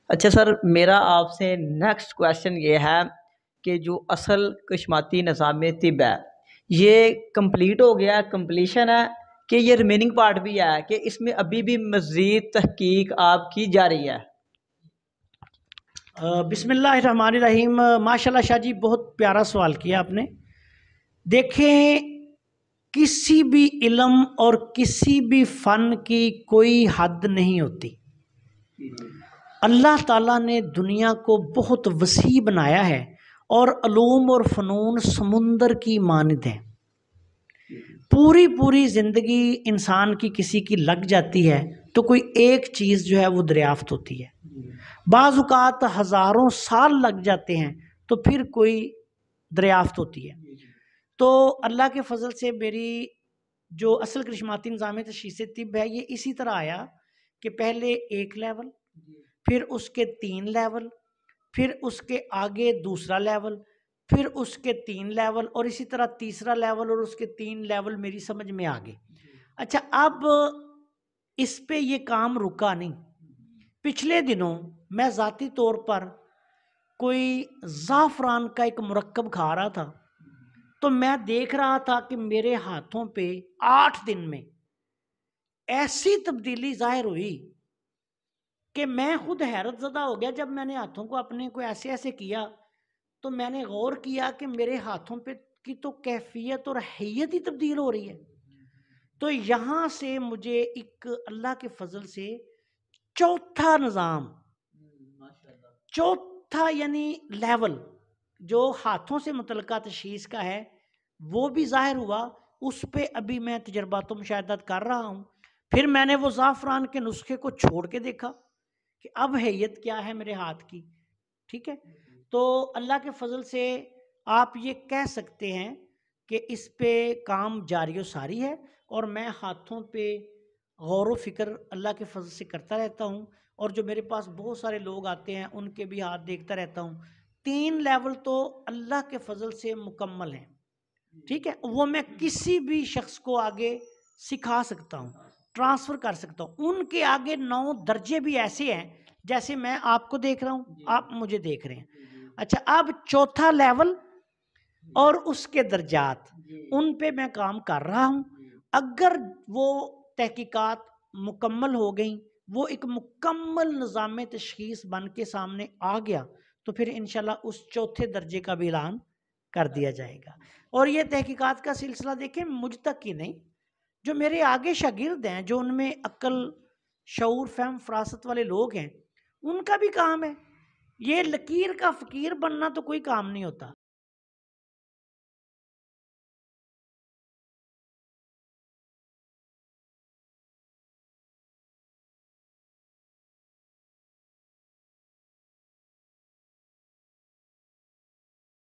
اچھا سر، میرا آپ سے نیکسٹ کویشچن یہ ہے کہ جو اصل کشماتی نظام طب ہے یہ کمپلیٹ ہو گیا، کمپلیشن ہے کہ یہ ریمیننگ پارٹ بھی ہے کہ اس میں ابھی بھی مزید تحقیق آپ کی جا رہی ہے؟ بسم اللہ الرحمن الرحیم۔ ماشاءاللہ شاہ جی، بہت پیارا سوال کیا آپ نے۔ دیکھیں، کسی بھی علم اور کسی بھی فن کی کوئی حد نہیں ہوتی۔ اللہ تعالیٰ نے دنیا کو بہت وسیع بنایا ہے اور علوم اور فنون سمندر کی مانند ہیں۔ پوری زندگی انسان کی کسی کی لگ جاتی ہے تو کوئی ایک چیز جو ہے وہ دریافت ہوتی ہے۔ بعض اوقات ہزاروں سال لگ جاتے ہیں تو پھر کوئی دریافت ہوتی ہے۔ تو اللہ کے فضل سے میری جو اصل کرشماتی نظام تشخیص طب ہے یہ اسی طرح آیا کہ پہلے ایک لیول، پھر اس کے 3 لیول، پھر اس کے آگے دوسرا لیول، پھر اس کے 3 لیول، اور اسی طرح تیسرا لیول اور اس کے 3 لیول میری سمجھ میں آگے۔ اچھا، اب اس پہ یہ کام رکا نہیں۔ پچھلے دنوں میں ذاتی طور پر کوئی زعفران کا ایک مرکب کھا رہا تھا تو میں دیکھ رہا تھا کہ میرے ہاتھوں پہ 8 دن میں ایسی تبدیلی ظاہر ہوئی کہ میں خود حیرت زدہ ہو گیا۔ جب میں نے ہاتھوں کو اپنے کو ایسے کیا تو میں نے غور کیا کہ میرے ہاتھوں پہ کی تو کیفیت اور حیت ہی تبدیل ہو رہی ہے۔ تو یہاں سے مجھے ایک اللہ کے فضل سے چوتھا نظام، چوتھا یعنی لیول جو ہاتھوں سے متعلقہ تشخیص کا ہے وہ بھی ظاہر ہوا۔ اس پہ ابھی میں تجربات و مشاہدات کر رہا ہوں۔ پھر میں نے وہ زعفران کے نسخے کو چھوڑ کے دیکھا کہ اب حیت کیا ہے میرے ہاتھ کی، ٹھیک ہے۔ تو اللہ کے فضل سے آپ یہ کہہ سکتے ہیں کہ اس پہ کام جاری و ساری ہے، اور میں ہاتھوں پہ غور و فکر اللہ کے فضل سے کرتا رہتا ہوں، اور جو میرے پاس بہت سارے لوگ آتے ہیں ان کے بھی ہاتھ دیکھتا رہتا ہوں۔ 3 لیول تو اللہ کے فضل سے مکمل ہیں، ٹھیک ہے۔ وہ میں کسی بھی شخص کو آگے سکھا سکتا ہوں، ٹرانسفر کر سکتا ہوں۔ ان کے آگے 9 درجے بھی ایسے ہیں جیسے میں آپ کو دیکھ رہا ہوں، آپ مجھے دیکھ رہے ہیں۔ اچھا، اب چوتھا لیول اور اس کے درجات، ان پہ میں کام کر رہا ہوں۔ اگر وہ تحقیقات مکمل ہو گئیں، وہ ایک مکمل نظام تشخیص بن کے سامنے آ گیا تو پھر انشاءاللہ اس چوتھے درجے کا بھی اعلان کر دیا جائے گا۔ اور یہ تحقیقات کا سلسلہ دیکھیں مجھ تک ہی نہیں، جو میرے آگے شاگرد ہیں، جو ان میں عقل، شعور، فہم، فراست والے لوگ ہیں، ان کا بھی کام ہے۔ یہ لکیر کا فقیر بننا تو کوئی کام نہیں ہوتا۔